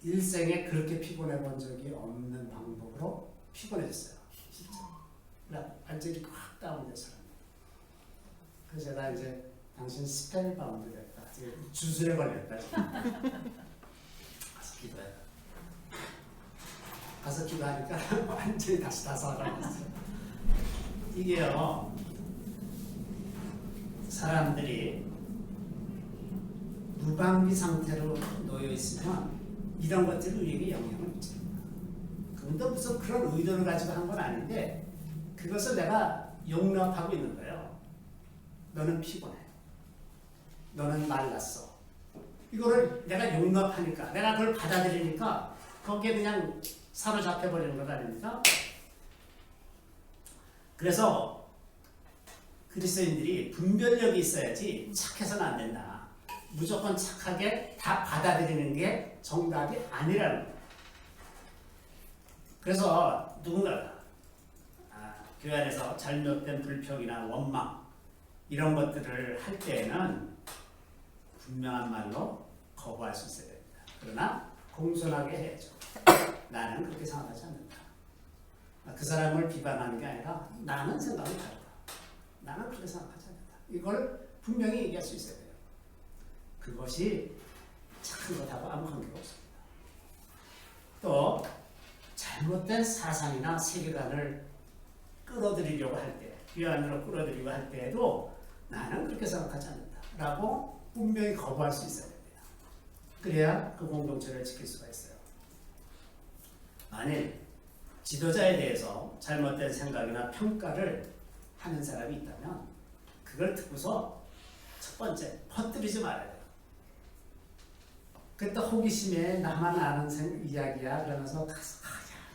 일생에 그렇게 피곤해 본 적이 없는 방법으로 피곤해졌어요. 진짜. 완전히 확 다운됐어요. 그래서 제가 이제 당신 스펠 바운드 됐다. 주술에 걸렸다. 가서 기도해. 가서 기도하니까 완전히 다시 다 살아났어요. 이게요, 사람들이 무방비 상태로 놓여 있으면 이런 것들이 우리에게 영향을 미칩니다. 그런데 무슨 그런 의도를 가지고 한 건 아닌데 그것을 내가 용납하고 있는 거예요. 너는 피곤해. 너는 말랐어. 이거를 내가 용납하니까, 내가 그걸 받아들이니까 거기에 그냥 사로잡혀 버리는 것 아닙니까? 그래서 그리스도인들이 분별력이 있어야지 착해서는 안 된다. 무조건 착하게 다 받아들이는 게 정답이 아니라는 거예요. 그래서 누군가가 교회 안에서 잘못된 불평이나 원망 이런 것들을 할 때에는 분명한 말로 거부할 수 있어야 됩니다. 그러나 공손하게 해야죠. 나는 그렇게 생각하지 않는다. 그 사람을 비방하는 게 아니라 나는 생각이 다르다. 나는 그렇게 생각하지 않는다. 이걸 분명히 얘기할 수 있어야 돼요. 그것이 착한 것하고 아무 관계가 없습니다. 또 잘못된 사상이나 세계관을 끌어들이려고 할 때, 교회 안으로 끌어들이려고 할 때에도 나는 그렇게 생각하지 않는다 라고 분명히 거부할 수 있어야 됩니다. 그래야 그 공동체를 지킬 수가 있어요. 만일 지도자에 대해서 잘못된 생각이나 평가를 하는 사람이 있다면 그걸 듣고서 첫 번째 퍼뜨리지 말아야 돼요. 그때 호기심에 나만 아는 이야기야 그러면서 가서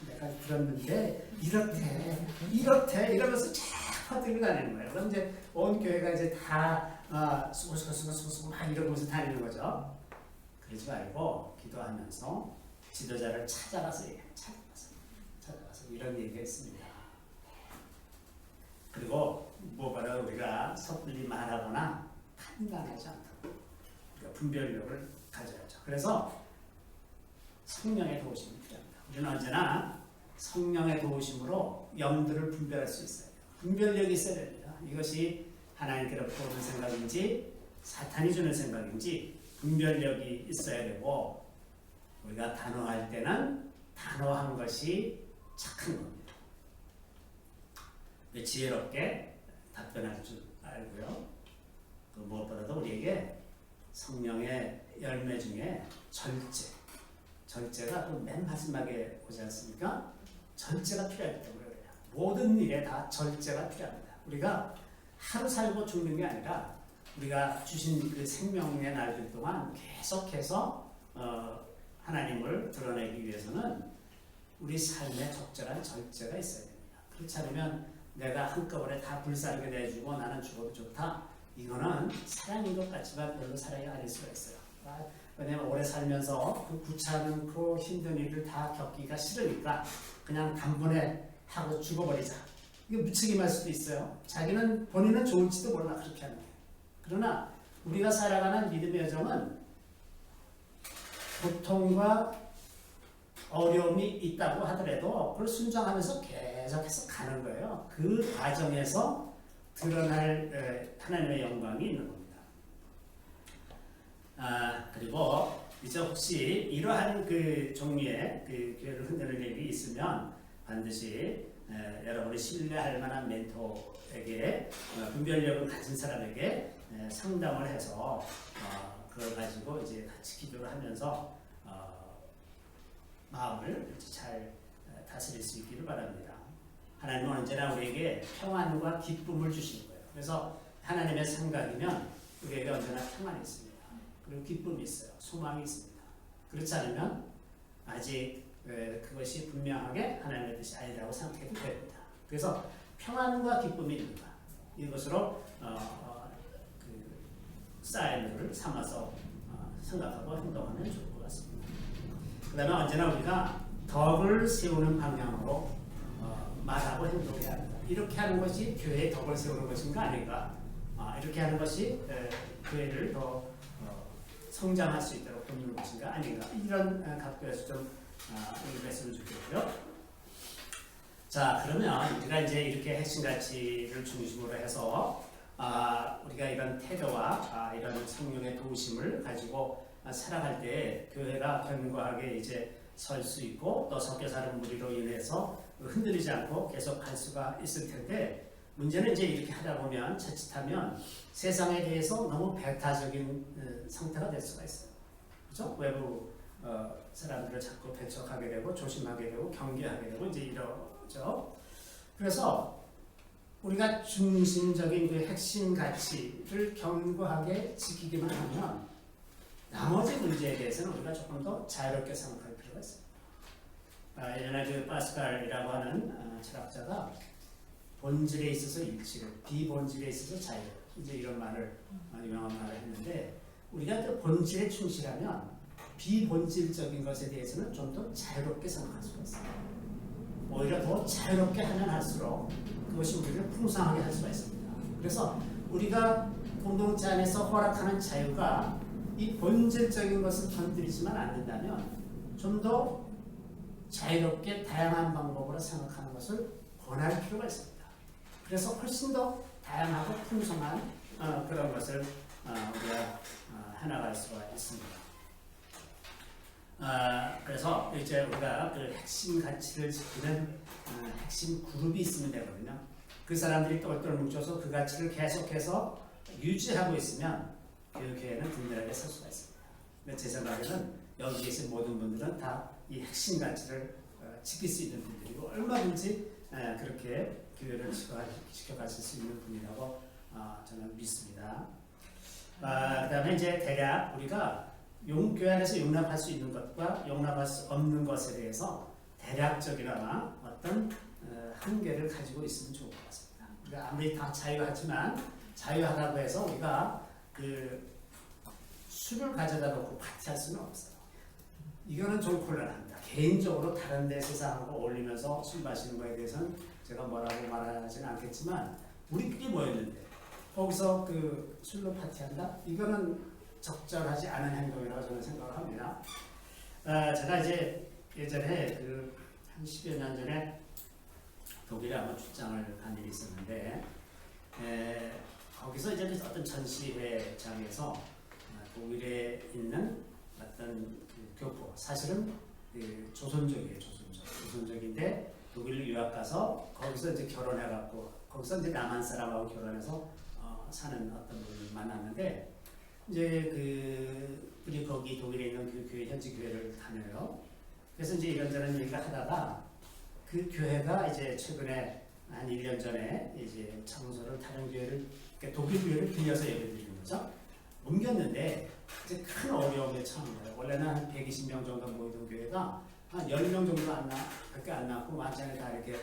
내가 들었는데 이렇대 이러면서 쫙 퍼뜨리고 다니는 거예요. 그럼 이제 온 교회가 이제 다 수고수고 막 이러면서 다니는 거죠. 그러지 말고 기도하면서 지도자를 찾아가서 이런 얘기가 있습니다. 그리고 무엇보다 우리가 섣불리 말하거나 판단하지 않도록 우리가 분별력을 가져야죠. 그래서 성령의 도우심이 필요합니다. 우리는 언제나 성령의 도우심으로 영들을 분별할 수 있어요. 분별력이 있어야 됩니다. 이것이 하나님께로부터 오는 생각인지 사탄이 주는 생각인지 분별력이 있어야 되고, 우리가 단호할 때는 단호한 것이 착한 겁니다. 지혜롭게 답변할 줄 알고요. 그 무엇보다도 우리에게 성령의 열매 중에 절제가 또 맨 마지막에 오지 않습니까? 절제가 필요하기 때문에 그래요. 모든 일에 다 절제가 필요합니다. 우리가 하루 살고 죽는 게 아니라 우리가 주신 그 생명의 날들 동안 계속해서 하나님을 드러내기 위해서는 우리 삶에 적절한 절제가 있어야 됩니다. 그렇지 않으면 내가 한꺼번에 다 불사르게 내주고 나는 죽어도 좋다. 이거는 사랑인 것 같지만 별로 사랑이 아닐 수가 있어요. 왜냐하면 오래 살면서 그 귀찮고 힘든 일을 다 겪기가 싫으니까 그냥 단번에 하고 죽어버리자. 이게 무책임할 수도 있어요. 본인은 좋을지도 몰라 그렇게 하는 게. 그러나 우리가 살아가는 믿음의 여정은 고통과 어려움이 있다고 하더라도 그걸 순종하면서 계속해서 가는 거예요. 그 과정에서 드러날 하나님의 영광이 있는 겁니다. 그리고 이제 혹시 이러한 그 종류의 그 교회를 흔드는 일이 있으면 반드시 여러분이 신뢰할 만한 멘토에게 분별력을 가진 사람에게 상담을 해서 그걸 가지고 이제 같이 기도를 하면서 마음을 잘 다스릴 수 있기를 바랍니다. 하나님은 언제나 우리에게 평안과 기쁨을 주시는 거예요. 그래서 하나님의 생각이면 우리에게 언제나 평안이 있습니다. 그리고 기쁨이 있어요. 소망이 있습니다. 그렇지 않으면 아직 그것이 분명하게 하나님의 뜻이 아니라고 생각해도 됩니다. 그래서 평안과 기쁨이 있는가 이것으로 그 사인을 삼아서 생각하고 행동하면 좋을 것 같습니다. 그다음에 언제나 우리가 덕을 세우는 방향으로 말하고 행동해야 합니다. 이렇게 하는 것이 교회의 덕을 세우는 것인가 아닌가? 이렇게 하는 것이 교회를 더 성장할 수 있도록 돕는 것인가 아닌가? 이런 각도에서 좀 읽었으면 좋겠고요. 자, 그러면 우리가 이제 이렇게 핵심 가치를 중심으로 해서 우리가 이런 태도와 이런 성령의 도우심을 가지고 살아갈 때 교회가 견고하게 이제 설 수 있고 또 섞여 사는 무리로 인해서 흔들리지 않고 계속 갈 수가 있을 텐데 문제는 이제 이렇게 하다 보면 자칫하면 세상에 대해서 너무 배타적인 상태가 될 수가 있어요. 그렇죠? 외부 사람들을 자꾸 배척하게 되고 조심하게 되고 경계하게 되고 이제 이러죠. 그래서 우리가 중심적인 그 핵심 가치를 견고하게 지키기만 하면 나머지 문제에 대해서는 우리가 조금 더 자유롭게 생각할 필요가 있습니다. 예전에 그 파스칼이라고 하는 철학자가 본질에 있어서 일치를, 비본질에 있어서 자유, 이제 이런 말을 유명한 말을 했는데 우리가 그 본질에 충실하면 비본질적인 것에 대해서는 좀 더 자유롭게 생각할 수가 있어요. 오히려 더 자유롭게 하면 할수록 그것이 우리를 풍성하게 할 수가 있습니다. 그래서 우리가 공동체 안에서 허락하는 자유가 이 본질적인 것을 건드리지만 않는다면 좀 더 자유롭게 다양한 방법으로 생각하는 것을 권할 필요가 있습니다. 그래서 훨씬 더 다양하고 풍성한 그런 것을 우리가 해나갈 수가 있습니다. 그래서 이제 우리가 그 핵심 가치를 지키는 핵심 그룹이 있으면 되거든요. 그 사람들이 똘똘 뭉쳐서 그 가치를 계속해서 유지하고 있으면 그 교회는 든든하게 설 수가 있습니다. 근데 제 생각에는 여기 계신 모든 분들은 다 이 핵심 가치를 지킬 수 있는 분들이고 얼마든지 그렇게 교회를 지켜가실 수 있는 분이라고 저는 믿습니다. 그 다음에 이제 대략 우리가 교회 안에서 용납할 수 있는 것과 용납할 수 없는 것에 대해서 대략적이나 어떤 한계를 가지고 있으면 좋을 것 같습니다. 우리가 아무리 다 자유하지만 자유하다고 해서 우리가 그 술을 가져다 놓고 파티할 수는 없어요. 이거는 좀 곤란합니다. 개인적으로 다른 데 세상하고 어울리면서 술 마시는 거에 대해서는 제가 뭐라고 말하지는 않겠지만 우리끼리 모였는데 거기서 그 술로 파티한다? 이거는 적절하지 않은 행동이라고 저는 생각을 합니다. 제가 이제 예전에 한 10여 년 전에 독일에 한번 출장을 간 일이 있었는데 거기서 이제 어떤 전시회장에서 독일에 있는 어떤 교포, 사실은 조선족이에요. 조선족인데 독일로 유학 가서 거기서 이제 결혼해갖고 거기서 이제 남한 사람하고 결혼해서 사는 어떤 분을 만났는데 이제 그분이 거기 독일에 있는 그 교회 현지 교회를 다녀요. 그래서 이제 이런저런 얘기를 하다가 그 교회가 이제 최근에 한 1년 전에 이제 장소를 다른 교회를 그러니까 독일 교회를 빌려서 예배드리는 거죠. 옮겼는데 이제 큰 어려움에 처한 거예요. 원래는 한 120명 정도 모이던 교회가 한 10명 정도 밖에 안 남고 완전히 다 이렇게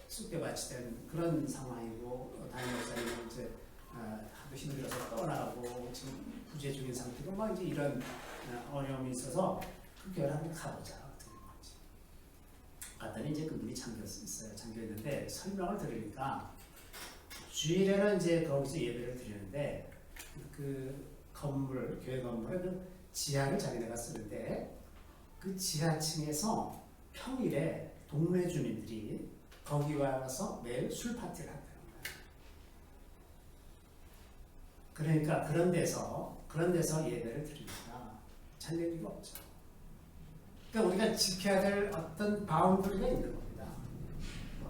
쑥대밭이 된 그런 상황이고 담임 목사님은 이제 하도 힘들어서 떠나고 지금 부재 중인 상태고 막 이제 이런 어려움이 있어서 그 교회를 한번 가보자 어떻게 건지 갔더니 이제 그분이 잠겨있는데 설명을 들으니까 주일에는 이제 거기서 예배를 드리는데 그 건물, 교회 건물의 그 지하를 자기네가 쓰는데 그 지하층에서 평일에 동네 주민들이 거기 와서 매일 술 파티를 한다는 거예요. 그러니까 그런 데서 예배를 드립니다. 잘 될 리가 없죠. 그러니까 우리가 지켜야 될 어떤 바운더리가 있는 겁니다.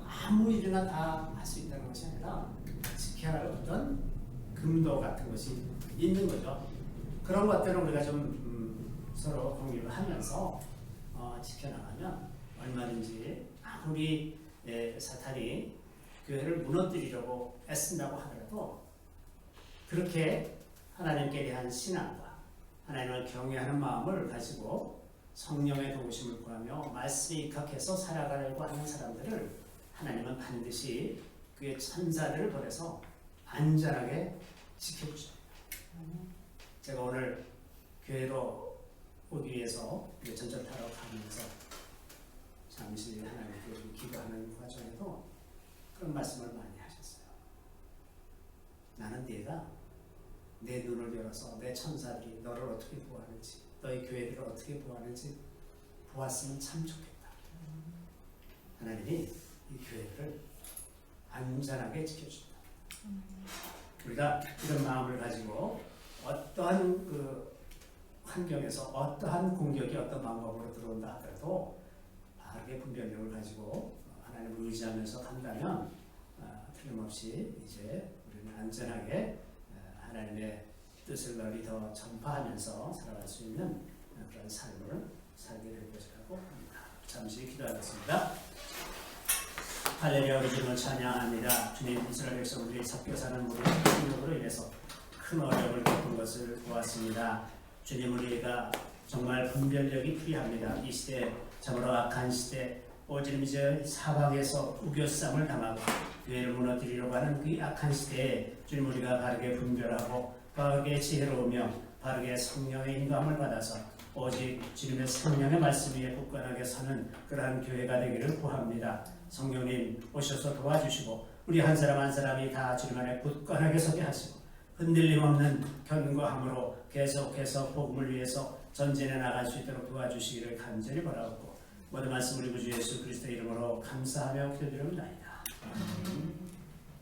아무 일이나 다 할 수 있다는 것이 아니라 지켜야 할 어떤 금도 같은 것이 있는 거죠. 그런 것들을 우리가 좀 서로 공유를 하면서 지켜나가면 얼마든지 아무리 사탄이 교회를 무너뜨리려고 애쓴다고 하더라도 그렇게 하나님께 대한 신앙과 하나님을 경외하는 마음을 가지고 성령의 도우심을 구하며 말씀에 입각해서 살아가려고 하는 사람들을 하나님은 반드시 그의 천사들을 보내서 안전하게 지켜주십니다. 제가 오늘 교회로 보기 위해서 전철 타러 가면서 잠시 하나님께 기도하는 과정에도 그런 말씀을 많이 하셨어요. 나는 네가 내 눈을 열어서 내 천사들이 너를 어떻게 보호하는지, 너희 교회들을 어떻게 보호하는지 보았으면 참 좋겠다. 하나님이 이 교회들을 안전하게 지켜준다. 우리가 이런 마음을 가지고 어떠한 그 환경에서 어떠한 공격이 어떤 방법으로 들어온다 하더라도 바르게 분별력을 가지고 하나님을 의지하면서 간다면 틀림없이 이제 우리는 안전하게 하나님의 뜻을 널리 더 전파하면서 살아갈 수 있는 그런 삶을 살게 될 것이라고 합니다. 잠시 기도하겠습니다. 할렐루야. 우리 주님을 찬양합니다. 주님, 이스라엘 백성들이 섞여 사는 무리의 폭력으로 인해서 큰 어려움을 겪은 것을 보았습니다. 주님, 우리가 정말 분별력이 필요합니다. 이 시대, 참으로 악한 시대, 오직 이제 사방에서 우겨쌈을 당하고 교회를 무너뜨리려고 하는 그 악한 시대에 주님, 우리가 바르게 분별하고 바르게 지혜로우며 바르게 성령의 인도함을 받아서 오직 주님의 성령의 말씀 위에 굳건하게 서는 그러한 교회가 되기를 구합니다. 성령님 오셔서 도와주시고 우리 한 사람 한 사람이 다 주님 안에 굳건하게 서게 하시고 흔들림 없는 견고함으로 계속해서 복음을 위해서 전진해 나갈 수 있도록 도와주시기를 간절히 바라옵고 모든 말씀 우리 구주 예수 그리스도의 이름으로 감사하며 기도드립니다. 아멘.